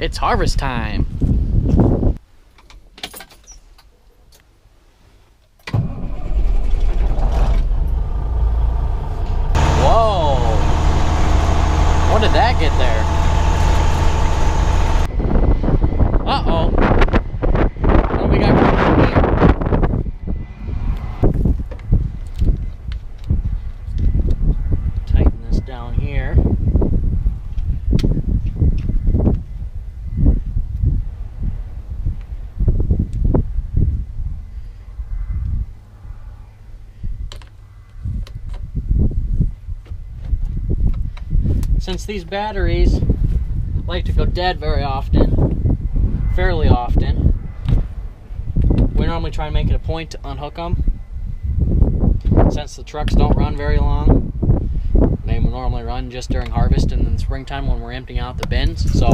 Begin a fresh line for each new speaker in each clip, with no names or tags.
It's harvest time. Whoa! What did that get there? Uh-oh. What do we got going here? Tighten this down here. Since these batteries like to go dead very often, fairly often, we normally try and make it a point to unhook them. Since the trucks don't run very long, they normally run just during harvest and in the springtime when we're emptying out the bins. So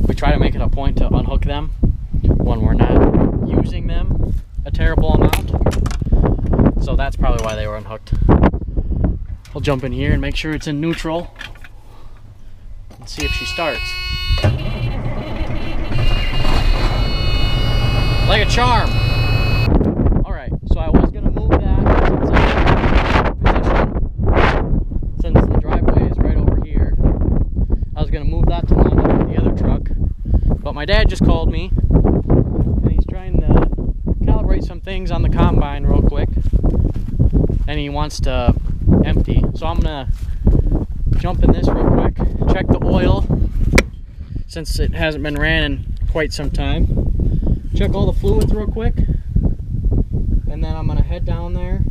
we try to make it a point to unhook them when we're not using them a terrible amount. So that's probably why they were unhooked. I'll jump in here and make sure it's in neutral and see if she starts. Like a charm. Alright, so I was going to move that position since the driveway is right over here. I was going to move that to line up with the other truck. But my dad just called me and he's trying to calibrate some things on the combine real quick. And he wants to empty. So I'm gonna jump in this real quick, check the oil since it hasn't been ran in quite some time. Check all the fluids real quick, and then I'm gonna head down there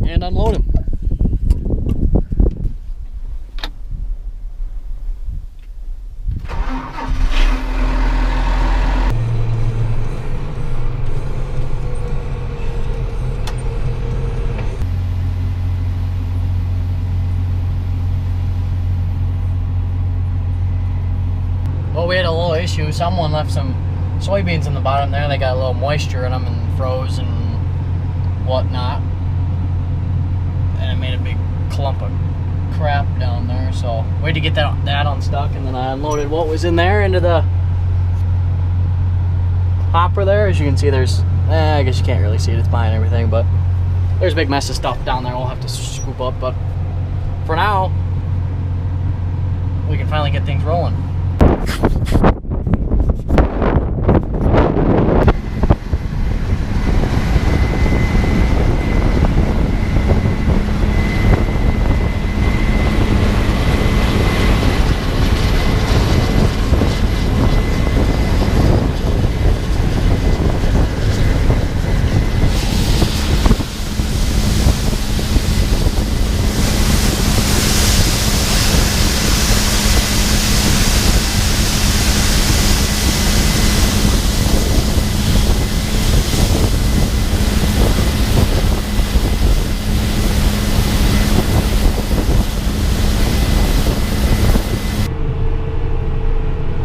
and unload him. Well, we had a little issue. Someone left some soybeans in the bottom there. They got a little moisture in them and froze and whatnot. And it made a big clump of crap down there. So we had to get that unstuck, and then I unloaded what was in there into the hopper there. As you can see, there's, I guess you can't really see it. It's behind everything, but there's a big mess of stuff down there we'll have to scoop up. But for now, we can finally get things rolling.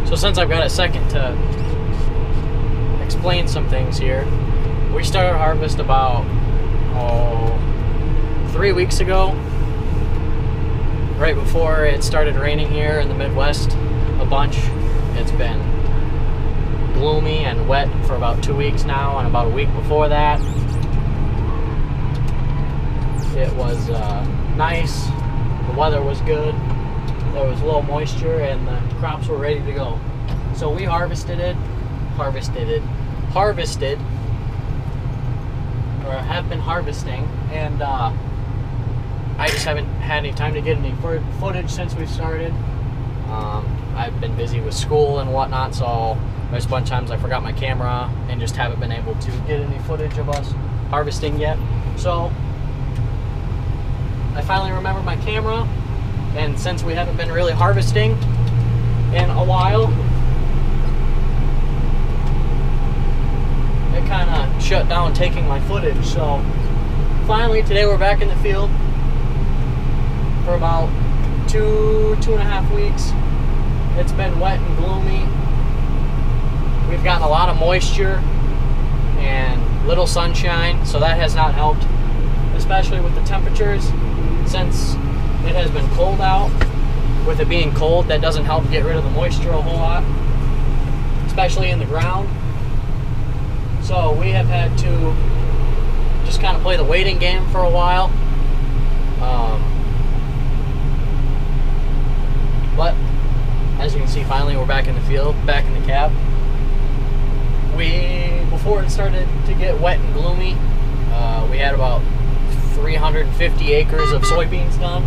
So since I've got a second to explain some things here, we started harvest about 3 weeks ago, right before it started raining here in the Midwest a bunch. It's been gloomy and wet for about 2 weeks now, and about a week before that it was nice, the weather was good. There was low moisture and the crops were ready to go. So we harvested, or have been harvesting, and I just haven't had any time to get any footage since we started. I've been busy with school and whatnot, so there's a bunch of times I forgot my camera and just haven't been able to get any footage of us harvesting yet. So I finally remembered my camera. And since we haven't been really harvesting in a while, it kind of shut down taking my footage. So finally today we're back in the field for about two and a half weeks. It's been wet and gloomy. We've gotten a lot of moisture and little sunshine, so that has not helped, especially with the temperatures since it has been cold out. with it being cold, that doesn't help get rid of the moisture a whole lot, especially in the ground. So we have had to just kind of play the waiting game for a while. But as you can see, finally we're back in the field, back in the cab. Before it started to get wet and gloomy, we had about 350 acres of soybeans done.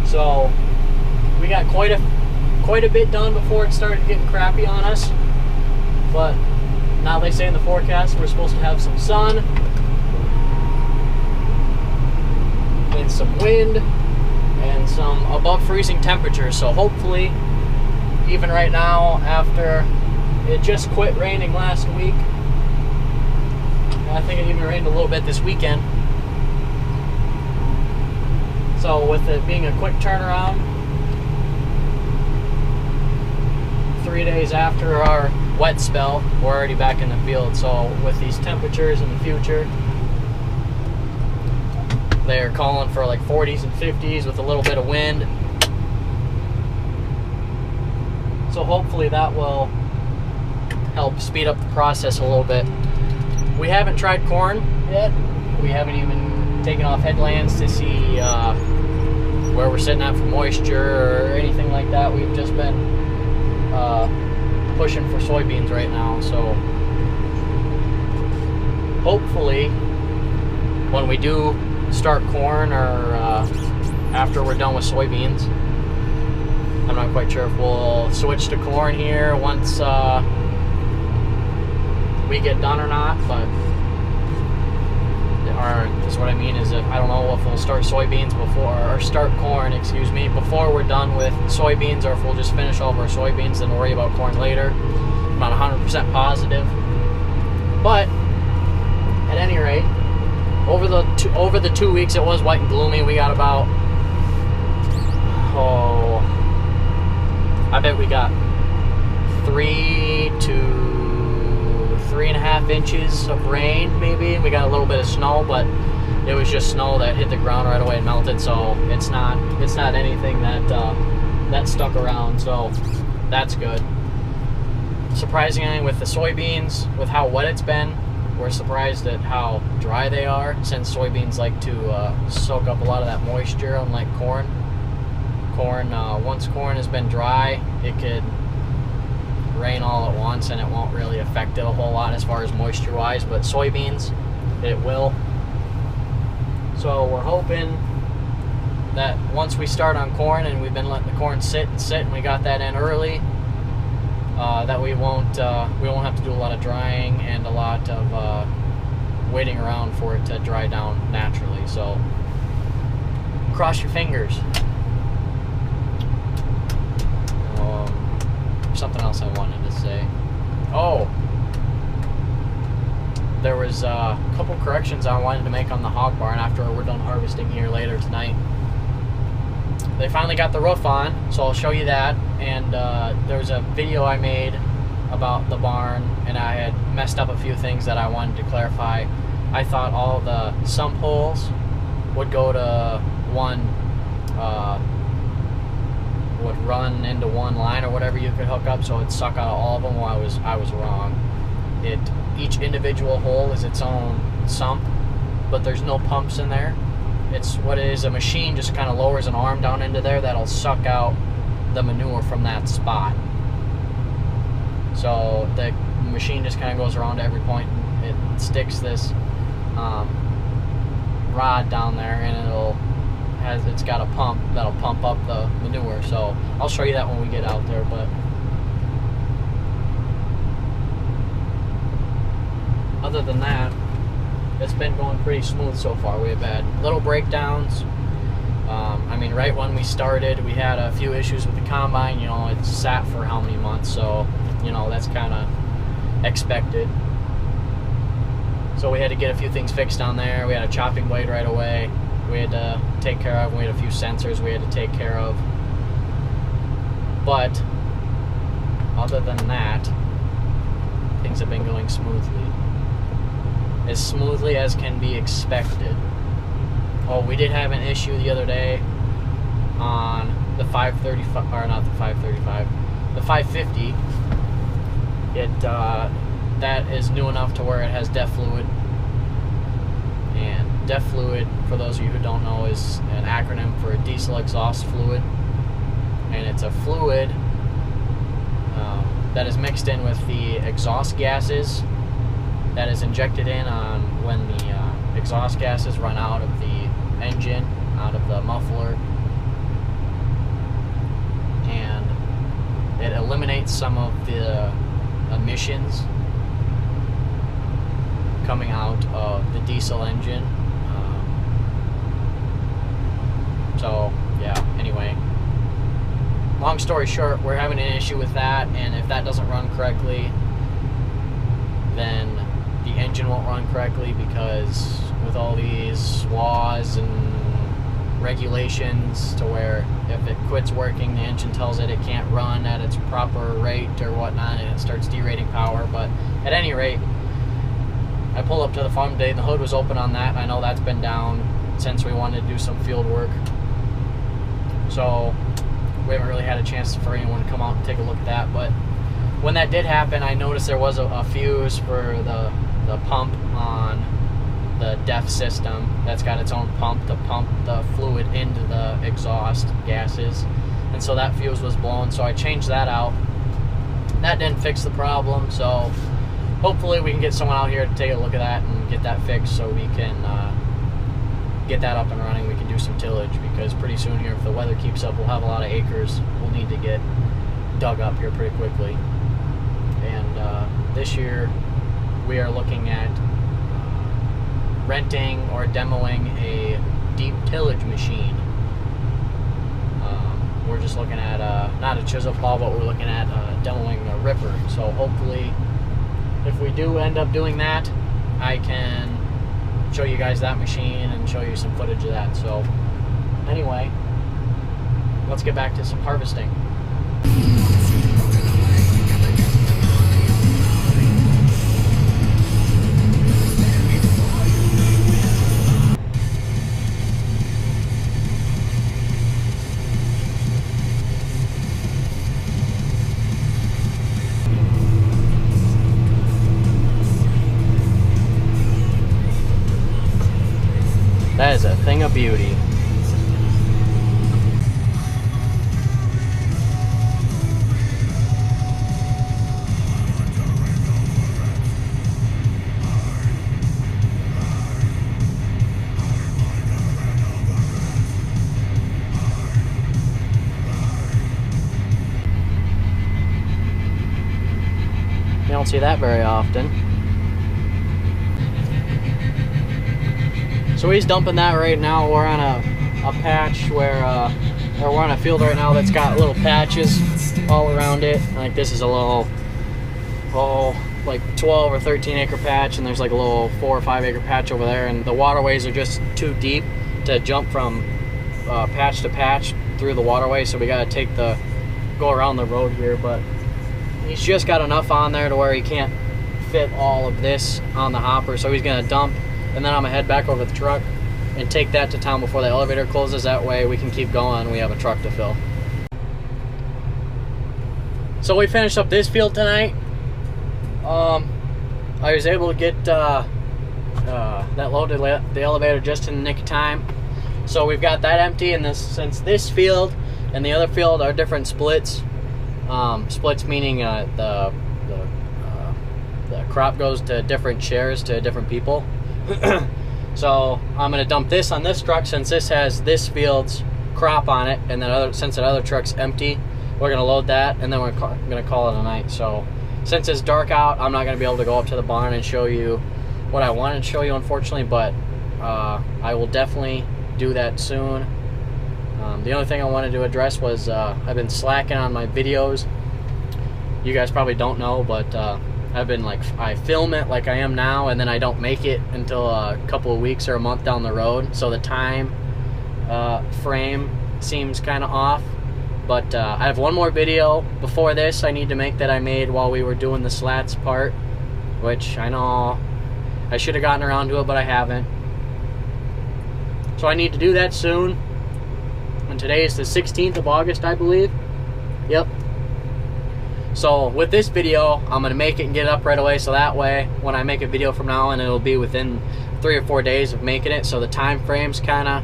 So we got quite a bit done before it started getting crappy on us. But now they say in the forecast we're supposed to have some sun and some wind and some above freezing temperatures. So hopefully, even right now, after it just quit raining last week, I think it even rained a little bit this weekend. So with it being a quick turnaround, 3 days after our wet spell, we're already back in the field. So with these temperatures in the future, they're calling for like 40s and 50s with a little bit of wind. So hopefully that will help speed up the process a little bit. We haven't tried corn yet. We haven't even taken off headlands to see where we're sitting at for moisture or anything like that. We've just been pushing for soybeans right now. So hopefully when we do start corn, or after we're done with soybeans, I'm not quite sure if we'll switch to corn here once we get done or not, but is what I mean is that I don't know if we'll start soybeans before, or start corn, excuse me, before we're done with soybeans, or if we'll just finish all of our soybeans and worry about corn later. I'm not 100% positive, but at any rate, over the 2 weeks it was wet and gloomy. We got about, I bet we got 3 to 3.5 inches of rain, maybe. We got a little bit of snow, but it was just snow that hit the ground right away and melted. So it's not anything that stuck around. So that's good. Surprisingly, with the soybeans, with how wet it's been, we're surprised at how dry they are, since soybeans like to soak up a lot of that moisture, unlike corn. Once corn has been dry, it could rain all at once and it won't really affect it a whole lot as far as moisture wise, but soybeans, it will. So we're hoping that once we start on corn, and we've been letting the corn sit and we got that in early, that we won't have to do a lot of drying and a lot of waiting around for it to dry down naturally. So cross your fingers. Something else I wanted to say. Oh, there was a couple corrections I wanted to make on the hog barn after we're done harvesting here later tonight. They finally got the roof on, so I'll show you that. And there's a video I made about the barn, and I had messed up a few things that I wanted to clarify. I thought all the sump holes would go to one, would run into one line or whatever you could hook up, so it'd suck out all of them. Well, I was wrong. Each individual hole is its own sump, but there's no pumps in there. It's what it is, a machine just kind of lowers an arm down into there that'll suck out the manure from that spot. So the machine just kind of goes around to every point, and it sticks this rod down there, and it's got a pump that'll pump up the manure. So I'll show you that when we get out there. But other than that, it's been going pretty smooth so far. We have had little breakdowns. I mean, right when we started, we had a few issues with the combine. You know, it sat for how many months, so you know that's kind of expected. So we had to get a few things fixed on there. We had a chopping blade right away we had to take care of. We had a few sensors we had to take care of. But other than that, things have been going smoothly. As smoothly as can be expected. Oh, we did have an issue the other day on the 535, or not the 535, the 550, that is new enough to where it has DEF fluid. And DEF fluid, for those of you who don't know, is an acronym for diesel exhaust fluid, and it's a fluid that is mixed in with the exhaust gases that is injected in on when the exhaust gases run out of the engine, out of the muffler, and it eliminates some of the emissions coming out of the diesel engine. So yeah, anyway, long story short, we're having an issue with that, and if that doesn't run correctly, then the engine won't run correctly, because with all these laws and regulations to where if it quits working, the engine tells it can't run at its proper rate or whatnot, and it starts derating power. But at any rate, I pulled up to the farm today and the hood was open on that. I know that's been down since we wanted to do some field work, so we haven't really had a chance for anyone to come out and take a look at that. But when that did happen, I noticed there was a fuse for the pump on the DEF system that's got its own pump to pump the fluid into the exhaust gases, and so that fuse was blown, so I changed that out. That didn't fix the problem, so hopefully we can get someone out here to take a look at that and get that fixed, so we can get that up and running. We can do some tillage, because pretty soon here, if the weather keeps up, we'll have a lot of acres we'll need to get dug up here pretty quickly. And this year we are looking at renting or demoing a deep tillage machine. We're just looking at not a chisel plow, but we're looking at demoing a ripper. So hopefully, if we do end up doing that, I can show you guys that machine and show you some footage of that. So anyway, let's get back to some harvesting. That is a thing of beauty. You don't see that very often. So he's dumping that right now. We're on a patch where, or we're on a field right now that's got little patches all around it. Like this is a little, like 12 or 13 acre patch, and there's like a little 4 or 5 acre patch over there, and the waterways are just too deep to jump from patch to patch through the waterway, so we gotta go around the road here. But he's just got enough on there to where he can't fit all of this on the hopper, so he's gonna dump, and then I'm gonna head back over the truck and take that to town before the elevator closes. That way we can keep going, we have a truck to fill. So we finished up this field tonight. I was able to get that loaded, the elevator, just in the nick of time. So we've got that empty, and since this field and the other field are different splits, splits meaning the crop goes to different shares to different people. So I'm gonna dump this on this truck, since this has this field's crop on it, and then since that other truck's empty, we're gonna load that, and then we're gonna call it a night. So since it's dark out, I'm not gonna be able to go up to the barn and show you what I wanted to show you, unfortunately, but I will definitely do that soon. The only thing I wanted to address was I've been slacking on my videos. You guys probably don't know, but I've been I film it like I am now, and then I don't make it until a couple of weeks or a month down the road, so the time frame seems kind of off. But I have one more video before this I need to make that I made while we were doing the slats part, which I know I should have gotten around to it, but I haven't. So I need to do that soon. And today is the 16th of August, I believe. Yep. So with this video, I'm gonna make it and get it up right away, so that way when I make a video from now on, it'll be within 3 or 4 days of making it, so the time frame's kind of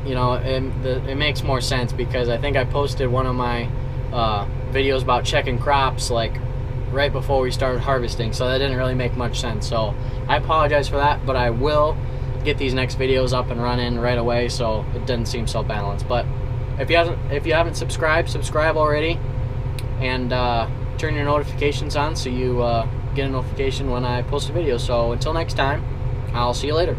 you know, it makes more sense, because I think I posted one of my videos about checking crops like right before we started harvesting, so that didn't really make much sense. So I apologize for that, but I will get these next videos up and running right away, so it doesn't seem so balanced. But if you haven't subscribed, subscribe already, and turn your notifications on so you get a notification when I post a video. So until next time, I'll see you later.